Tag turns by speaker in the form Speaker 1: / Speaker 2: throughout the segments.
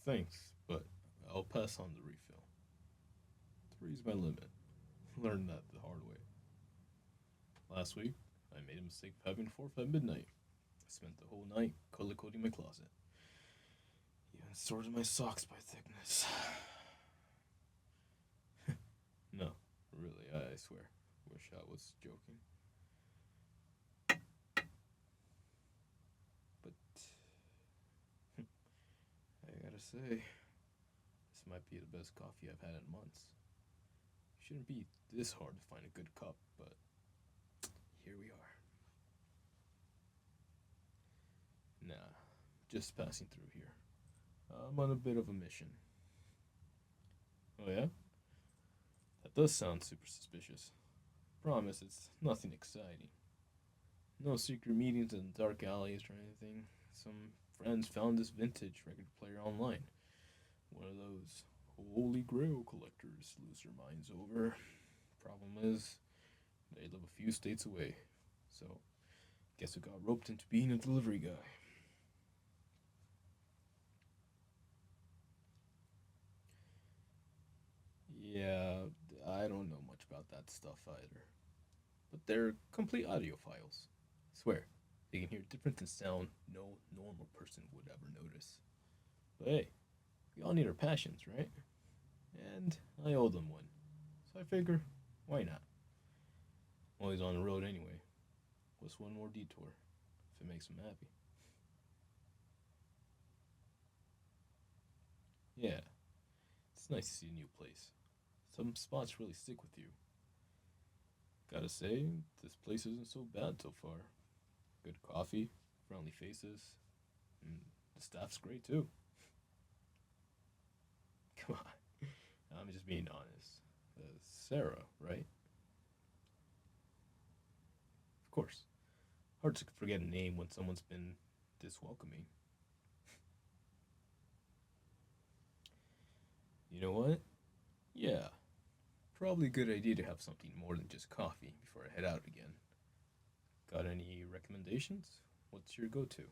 Speaker 1: Thanks, but I'll pass on the refill. Three's my limit. Learned that the hard way. Last week, I made a mistake of having 4F at midnight. I spent the whole night color coding my closet. Even sorted my socks by thickness. No, really, I swear. Wish I was joking. But I gotta say, this might be the best coffee I've had in months. Shouldn't be this hard to find a good cup, but here we are. Nah, just passing through here. I'm on a bit of a mission. Oh, yeah? That does sound super suspicious. Promise it's nothing exciting. No secret meetings in dark alleys or anything. Some friends found this vintage record player online. One of those holy grail collectors lose their minds over. Problem is, they live a few states away. So, guess I got roped into being a delivery guy. Yeah, I don't know much about that stuff either. But they're complete audiophiles. Swear, they can hear different in sound no normal person would ever notice. But hey, we all need our passions, right? And I owe them one. So I figure, why not? I'm always on the road anyway. What's one more detour if it makes them happy? Yeah, it's nice to see a new place. Some spots really stick with you. Gotta say, this place isn't so bad so far. Good coffee, friendly faces, and the staff's great too. Come on, I'm just being honest. Sarah, right? Of course. Hard to forget a name when someone's been this welcoming. You know what? Yeah, probably a good idea to have something more than just coffee before I head out again. Got any recommendations? What's your go to?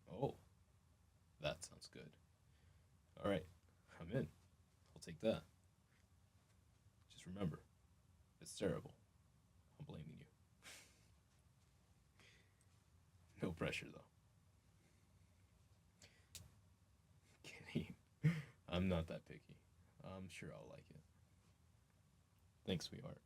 Speaker 1: Oh, that sounds good. Alright, I'm in. I'll take that. Just remember, if it's terrible, I'm blaming you. No pressure though. Kidding. I'm not that picky. I'm sure I'll like it. Thanks, sweetheart.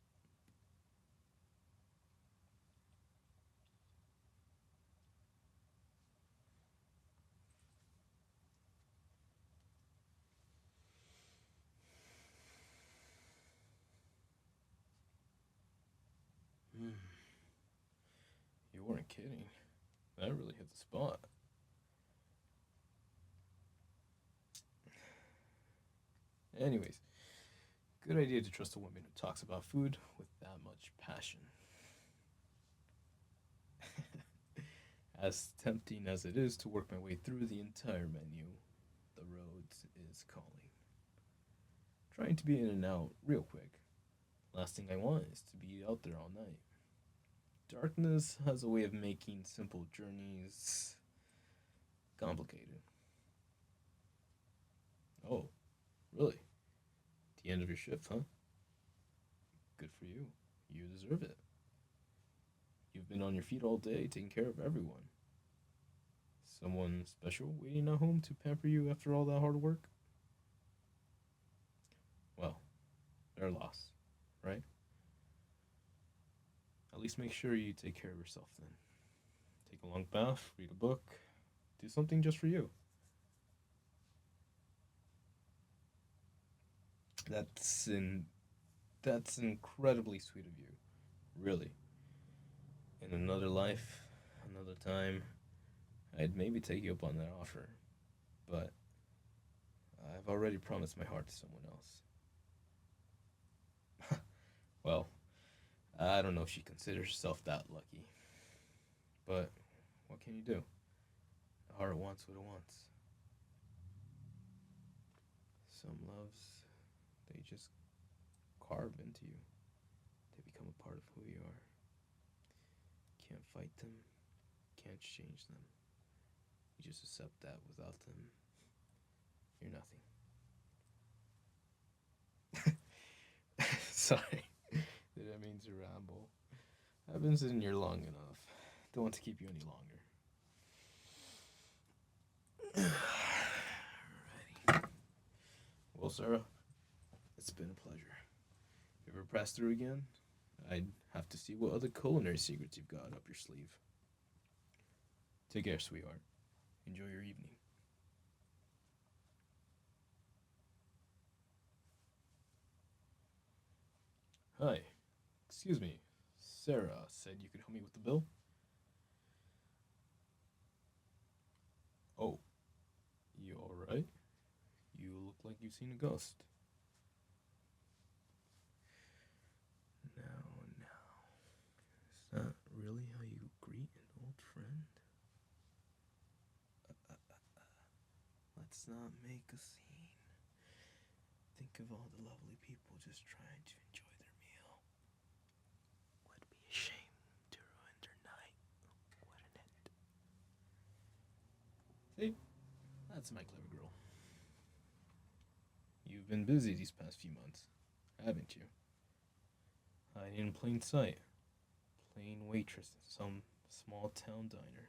Speaker 1: Mm, you weren't kidding. That really hit the spot. Anyways, good idea to trust a woman who talks about food with that much passion. As tempting as it is to work my way through the entire menu, the roads is calling. Trying to be in and out real quick. Last thing I want is to be out there all night. Darkness has a way of making simple journeys complicated. Oh, really? The end of your shift, huh? Good for you. You deserve it. You've been on your feet all day taking care of everyone. Someone special waiting at home to pamper you after all that hard work? Well, their loss, right? At least make sure you take care of yourself then. Take a long bath, read a book, do something just for you. That's in that's incredibly sweet of you. Really. In another life, another time, I'd maybe take you up on that offer. But I've already promised my heart to someone else. Well, I don't know if she considers herself that lucky. But what can you do? The heart wants what it wants. Some loves, they just carve into you. They become a part of who you are. Can't fight them, can't change them. You just accept that without them. You're nothing. Sorry. Didn't mean to ramble. I've been sitting here long enough. Don't want to keep you any longer. Alrighty. Well, Sarah, it's been a pleasure. If you ever pass through again, I'd have to see what other culinary secrets you've got up your sleeve. Take care, sweetheart. Enjoy your evening. Hi. Excuse me. Sarah said you could help me with the bill? Oh, you alright? You look like you've seen a ghost. Now, is that really how you greet an old friend? Let's not make a scene. Think of all the lovely people just trying to enjoy their meal. Would be a shame to ruin their night, wouldn't it? See? That's my clever girl. You've been busy these past few months, haven't you? Hiding in plain sight. Plain waitress in some small town diner.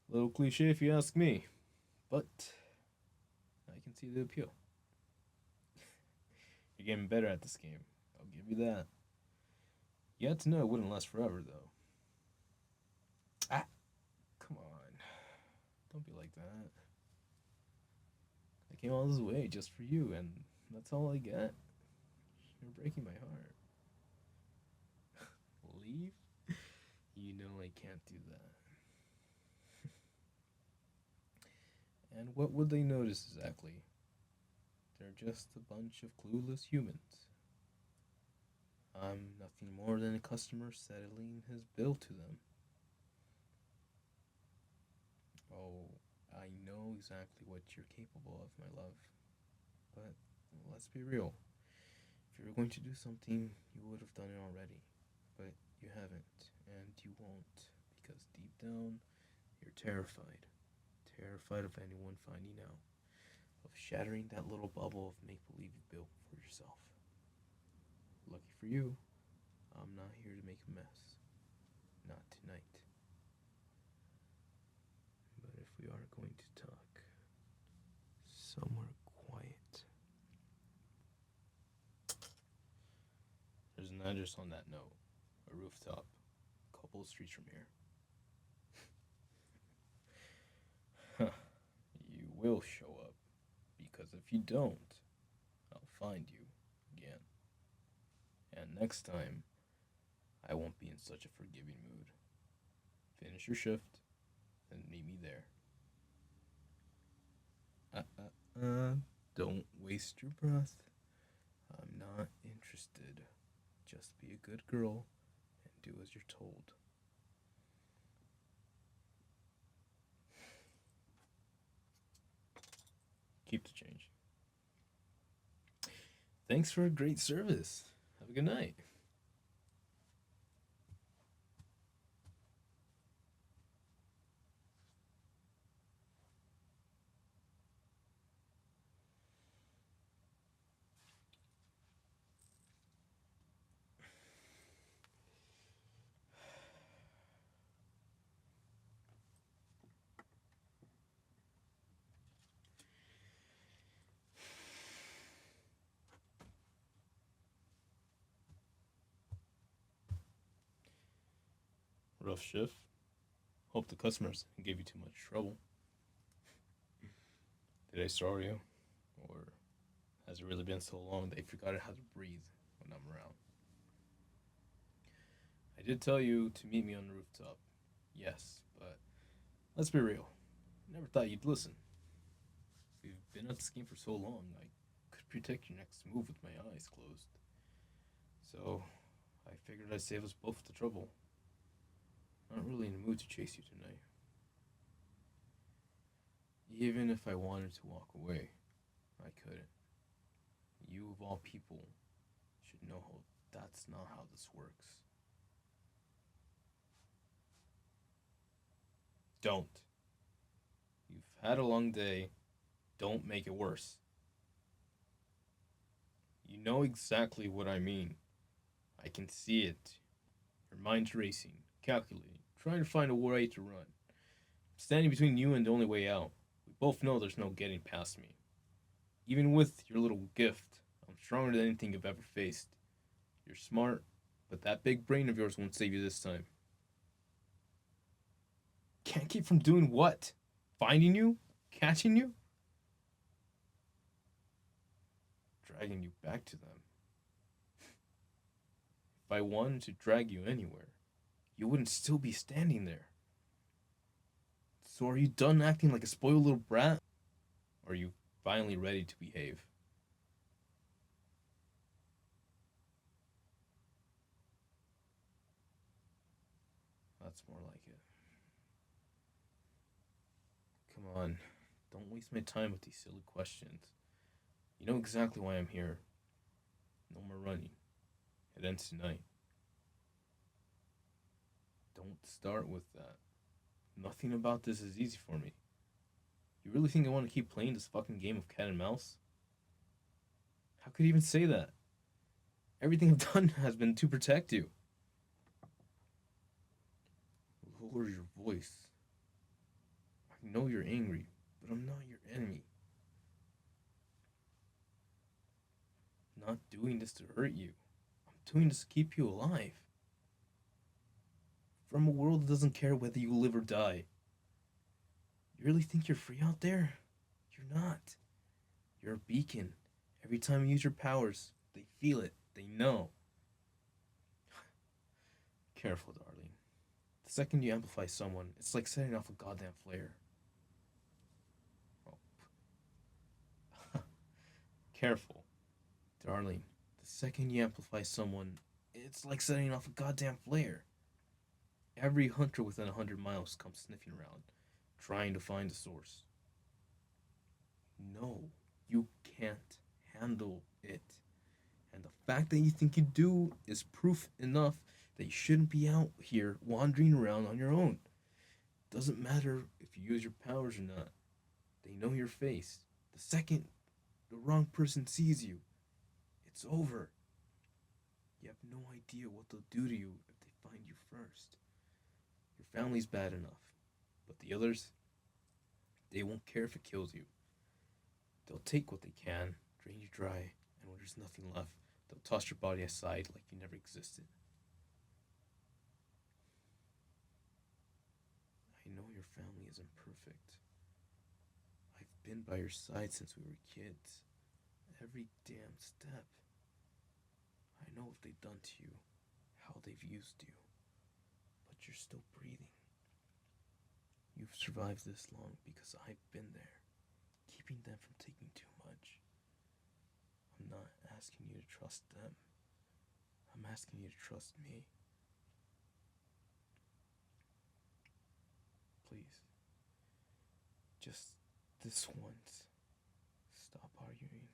Speaker 1: Little cliche if you ask me, but I can see the appeal. You're getting better at this game. I'll give you that. You had to know it wouldn't last forever, though. Ah, come on. Don't be like that. I came all this way just for you, and that's all I get. You're breaking my heart. Leave? You know I can't do that. And what would they notice exactly? They're just a bunch of clueless humans. I'm nothing more than a customer settling his bill to them. Oh, I know exactly what you're capable of, my love. But let's be real. If you were going to do something, you would have done it already. But you haven't, and you won't, because deep down, you're terrified. Terrified of anyone finding out. Of shattering that little bubble of make believe you built for yourself. Lucky for you, I'm not here to make a mess. Not tonight. But if we are going to talk somewhere quiet. There's an address on that note. A rooftop. A couple of streets from here. Huh. You will show up. Because if you don't, I'll find you again. And next time, I won't be in such a forgiving mood. Finish your shift, and meet me there. Don't waste your breath. I'm not interested. Just be a good girl and do as you're told. Keep the change. Thanks for a great service. Have a good night. Rough shift. Hope the customers didn't give you too much trouble. Did I startle you? Or has it really been so long they forgot how to breathe when I'm around? I did tell you to meet me on the rooftop. Yes, but let's be real. I never thought you'd listen. We've been at this game for so long, I could predict your next move with my eyes closed. So, I figured I'd save us both the trouble. I'm not really in the mood to chase you tonight. Even if I wanted to walk away, I couldn't. You, of all people, should know that's not how this works. Don't. You've had a long day. Don't make it worse. You know exactly what I mean. I can see it. Your mind's racing, calculating, trying to find a way to run. Standing between you and the only way out. We both know there's no getting past me. Even with your little gift, I'm stronger than anything you've ever faced. You're smart, but that big brain of yours won't save you this time. Can't keep from doing what? Finding you? Catching you? Dragging you back to them. If I wanted to drag you anywhere, you wouldn't still be standing there. So are you done acting like a spoiled little brat? Or are you finally ready to behave? That's more like it. Come on, don't waste my time with these silly questions. You know exactly why I'm here. No more running. It ends tonight. Don't start with that. Nothing about this is easy for me. You really think I want to keep playing this fucking game of cat and mouse? How could you even say that? Everything I've done has been to protect you. Lower your voice. I know you're angry, but I'm not your enemy. I'm not doing this to hurt you. I'm doing this to keep you alive. From a world that doesn't care whether you live or die. You really think you're free out there? You're not. You're a beacon. Every time you use your powers, they feel it. They know. Careful, darling. The second you amplify someone, it's like setting off a goddamn flare. Oh. Careful, darling. The second you amplify someone, it's like setting off a goddamn flare. Every hunter within 100 miles comes sniffing around, trying to find the source. No, you can't handle it. And the fact that you think you do is proof enough that you shouldn't be out here wandering around on your own. Doesn't matter if you use your powers or not. They know your face. The second the wrong person sees you, it's over. You have no idea what they'll do to you if they find you first. Your family's bad enough, but the others, they won't care if it kills you. They'll take what they can, drain you dry, and when there's nothing left, they'll toss your body aside like you never existed. I know your family isn't perfect. I've been by your side since we were kids. Every damn step. I know what they've done to you, how they've used you. But you're still breathing. You've survived this long because I've been there, keeping them from taking too much. I'm not asking you to trust them. I'm asking you to trust me. Please. Just this once. Stop arguing.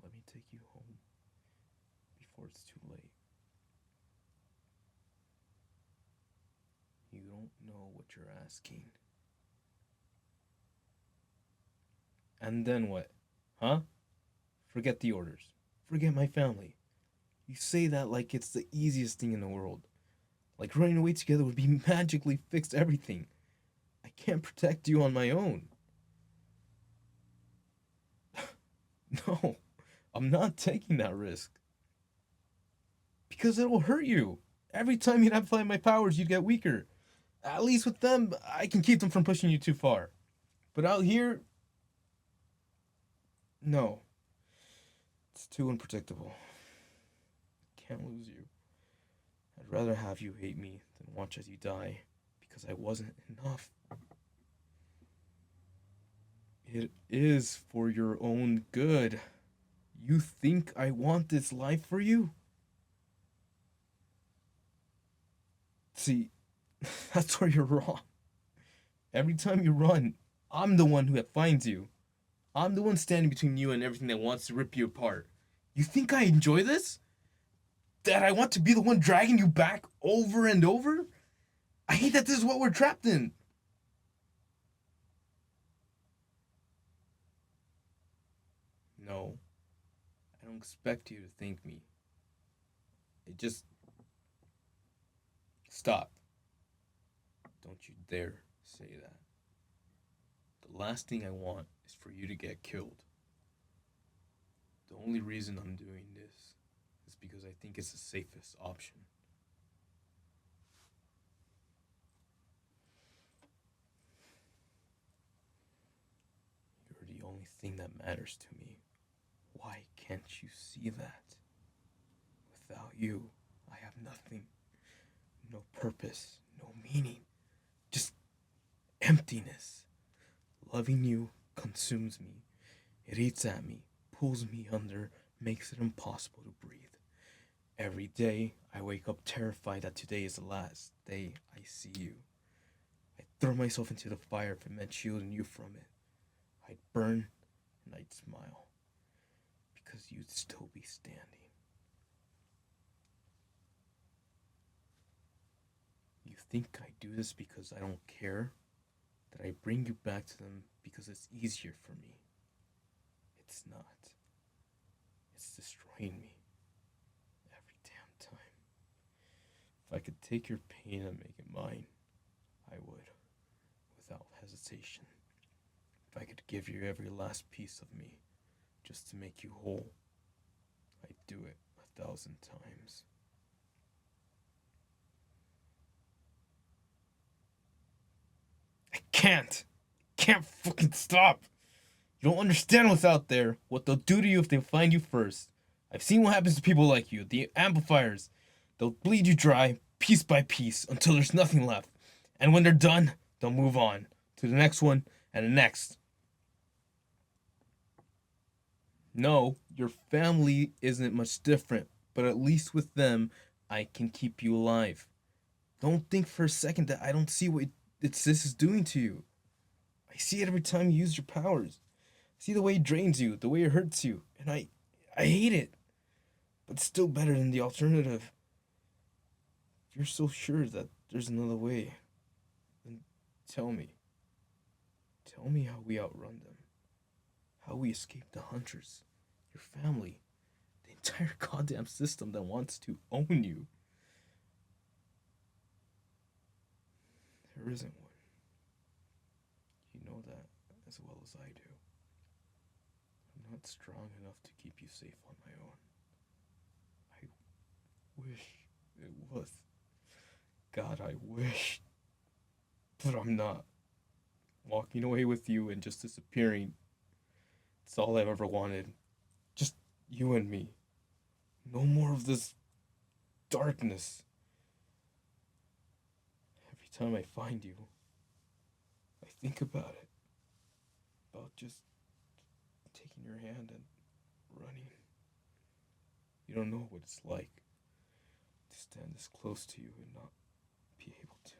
Speaker 1: Let me take you home before it's too late. You don't know what you're asking. And then what? Huh? Forget the orders. Forget my family. You say that like it's the easiest thing in the world. Like running away together would be magically fix everything. I can't protect you on my own. No, I'm not taking that risk. Because it'll hurt you. Every time you'd amplify my powers, you'd get weaker. At least with them, I can keep them from pushing you too far. But out here, no. It's too unpredictable. Can't lose you. I'd rather have you hate me than watch as you die, because I wasn't enough. It is for your own good. You think I want this life for you? See, that's where you're wrong. Every time you run, I'm the one who finds you. I'm the one standing between you and everything that wants to rip you apart. You think I enjoy this? That I want to be the one dragging you back over and over? I hate that this is what we're trapped in. No, I don't expect you to thank me. It just stop. Don't you dare say that. The last thing I want is for you to get killed. The only reason I'm doing this is because I think it's the safest option. You're the only thing that matters to me. Why can't you see that? Without you, I have nothing. No purpose, no meaning. Just emptiness. Loving you consumes me. It eats at me, pulls me under, makes it impossible to breathe. Every day, I wake up terrified that today is the last day I see you. I'd throw myself into the fire if it meant shielding you from it. I'd burn and I'd smile because you'd still be standing. You think I do this because I don't care? That I bring you back to them because it's easier for me? It's not. It's destroying me. Every damn time. If I could take your pain and make it mine, I would. Without hesitation. If I could give you every last piece of me, just to make you whole, I'd do it 1,000 times. I can't fucking stop. You don't understand what's out there, what they'll do to you if they find you first. I've seen what happens to people like you, the amplifiers. They'll bleed you dry, piece by piece, until there's nothing left. And when they're done, they'll move on to the next one and the next. No, your family isn't much different, but at least with them, I can keep you alive. Don't think for a second that I don't see what this is doing to you. I see it every time you use your powers. I see the way it drains you, the way it hurts you, and I hate it. But it's still better than the alternative. If you're so sure that there's another way, then tell me. Tell me how we outrun them. How we escape the hunters, your family, the entire goddamn system that wants to own you. There isn't one. You know that as well as I do. I'm not strong enough to keep you safe on my own. I wish it was. God, I wish. But I'm not. Walking away with you and just disappearing. It's all I've ever wanted. Just you and me. No more of this darkness. Every time I find you, I think about it. About just taking your hand and running. You don't know what it's like to stand this close to you and not be able to.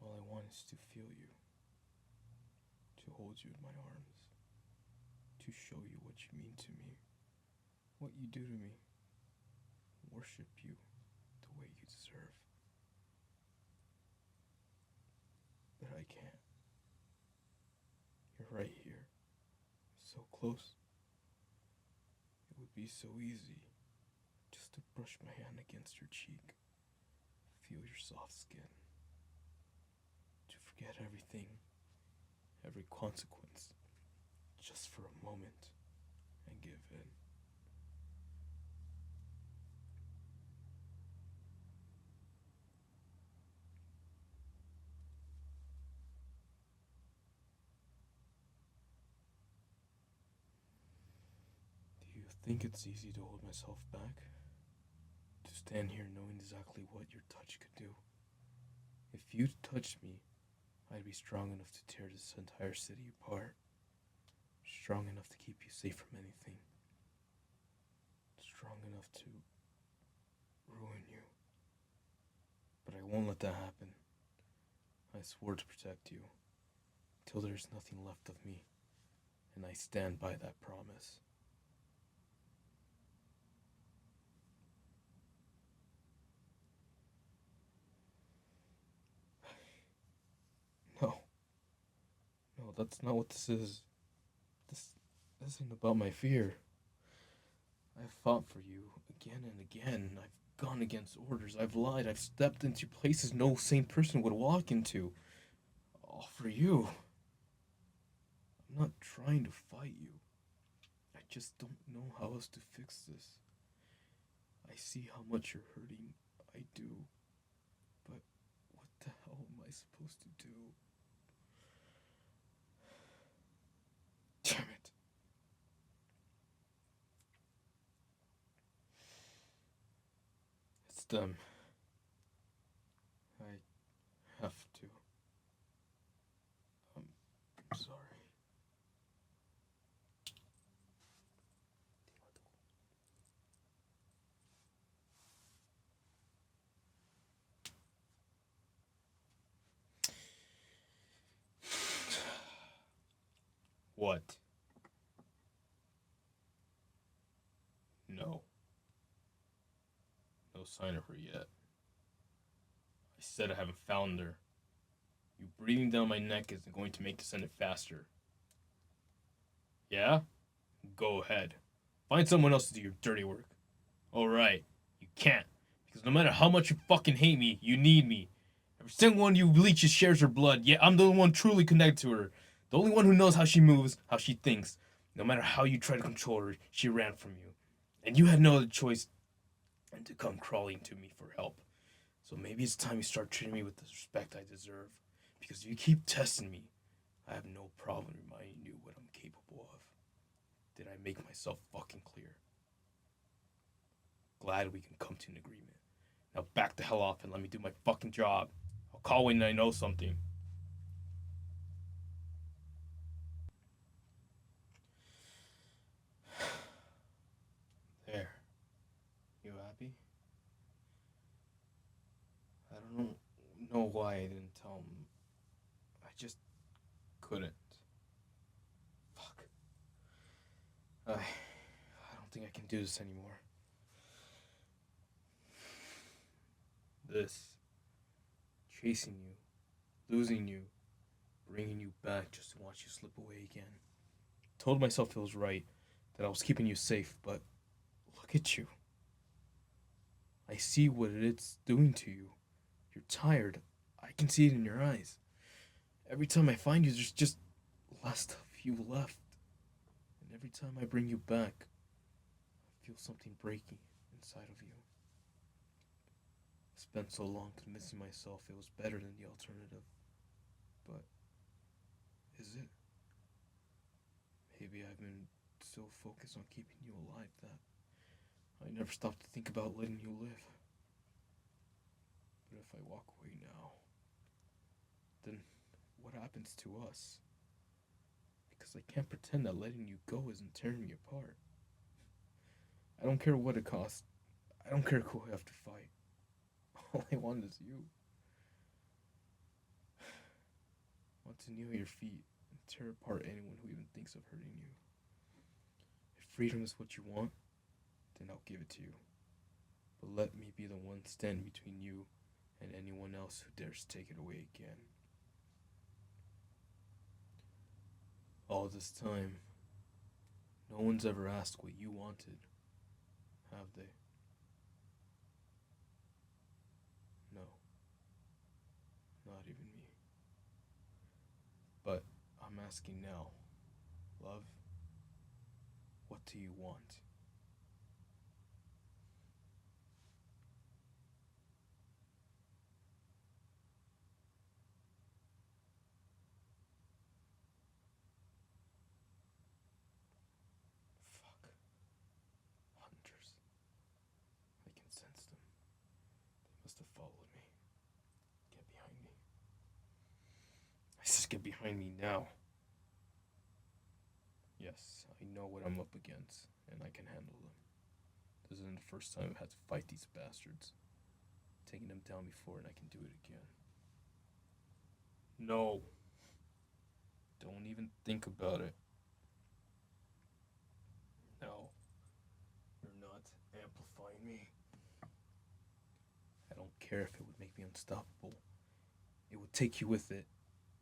Speaker 1: All I want is to feel you, to hold you in my arms, to show you what you mean to me, what you do to me, worship you the way you deserve. But I can't. You're right here, so close. It would be so easy just to brush my hand against your cheek, feel your soft skin, to forget everything, every consequence, just for a moment, and give in. Do you think it's easy to hold myself back? To stand here knowing exactly what your touch could do? If you touched me, I'd be strong enough to tear this entire city apart. Strong enough to keep you safe from anything. Strong enough to ruin you. But I won't let that happen. I swore to protect you till there's nothing left of me, and I stand by that promise. that's not what this is. This isn't about my fear. I've fought for you again and again. I've gone against orders. I've lied. I've stepped into places no sane person would walk into. All for you. I'm not trying to fight you. I just don't know how else to fix this. I see how much you're hurting. I do. But what the hell am I supposed to do? Damn it. It's them. I have to. I'm sorry. What? No. No sign of her yet. I said I haven't found her. You breathing down my neck isn't going to make this end faster. Yeah? Go ahead. Find someone else to do your dirty work. Alright, you can't. Because no matter how much you fucking hate me, you need me. Every single one of you leeches shares her blood, yet I'm the only one truly connected to her. The only one who knows how she moves, how she thinks. No matter how you try to control her, she ran from you. And you had no other choice than to come crawling to me for help. So maybe it's time you start treating me with the respect I deserve. Because if you keep testing me, I have no problem reminding you what I'm capable of. Did I make myself fucking clear? Glad we can come to an agreement. Now back the hell off and let me do my fucking job. I'll call when I know something. There. You happy? I don't know why I didn't tell him. I just couldn't. Fuck. I don't think I can do this anymore. This. Chasing you. Losing you. Bringing you back just to watch you slip away again. Told myself it was right. That I was keeping you safe, but look at you. I see what it's doing to you. You're tired. I can see it in your eyes. Every time I find you, there's just less of you left. And every time I bring you back, I feel something breaking inside of you. I spent so long convincing myself it was better than the alternative. But is it? Maybe I've been so focused on keeping you alive that I never stopped to think about letting you live. But if I walk away now, then what happens to us? Because I can't pretend that letting you go isn't tearing me apart. I don't care what it costs. I don't care who I have to fight. All I want is you. I want to kneel at your feet and tear apart anyone who even thinks of hurting you. If freedom is what you want, then I'll give it to you. But let me be the one standing between you and anyone else who dares take it away again. All this time, no one's ever asked what you wanted, have they? No, not even me. But I'm asking now, love, what do you want? Fuck. Hunters. I can sense them. They must have followed me. Get behind me. I said get behind me now. Yes, I know what I'm up against, and I can handle them. This isn't the first time I've had to fight these bastards. Taking them down before, and I can do it again. No. Don't even think about it. No. You're not amplifying me. I don't care if it would make me unstoppable. It would take you with it,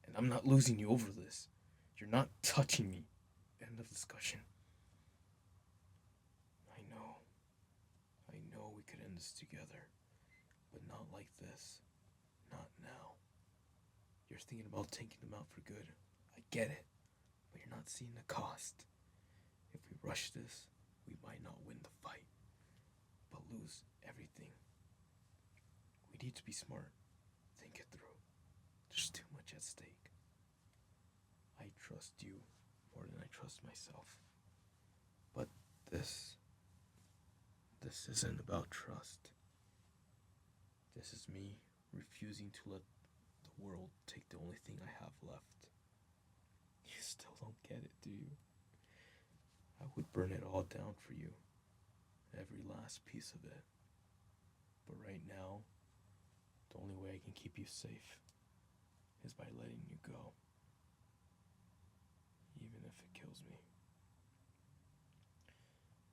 Speaker 1: and I'm not losing you over this. You're not touching me. End of discussion. I know. I know we could end this together. But not like this. Not now. You're thinking about taking them out for good. I get it. But you're not seeing the cost. If we rush this, we might not win the fight. But lose everything. We need to be smart. Think it through. There's too much at stake. I trust you more than I trust myself. But this isn't about trust. This is me refusing to let the world take the only thing I have left. You still don't get it, do you? I would burn it all down for you. Every last piece of it. But right now, the only way I can keep you safe is by letting you go. Even if it kills me.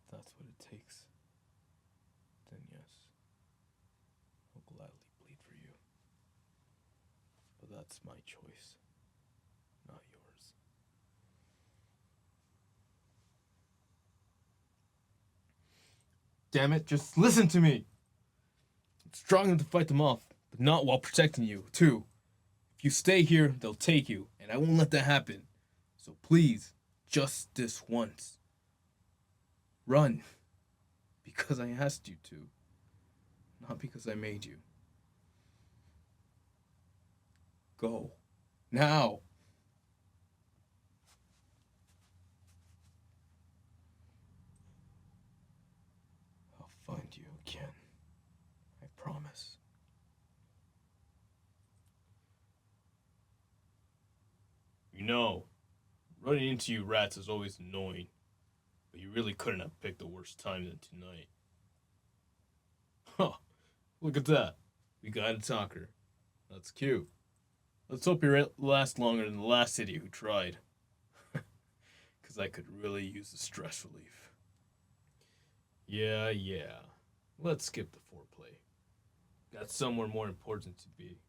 Speaker 1: If that's what it takes, then yes, I'll gladly bleed for you. But that's my choice, not yours. Damn it, just listen to me! I'm strong enough to fight them off, but not while protecting you, too. If you stay here, they'll take you, and I won't let that happen. So please, just this once. Run. Because I asked you to. Not because I made you. Go. Now. I'll find you again. I promise. You know, running into you rats is always annoying, but you really couldn't have picked a worse time than tonight. Huh, look at that. We got a talker. That's cute. Let's hope you last longer than the last idiot who tried. Because I could really use the stress relief. Yeah. Let's skip the foreplay. Got somewhere more important to be.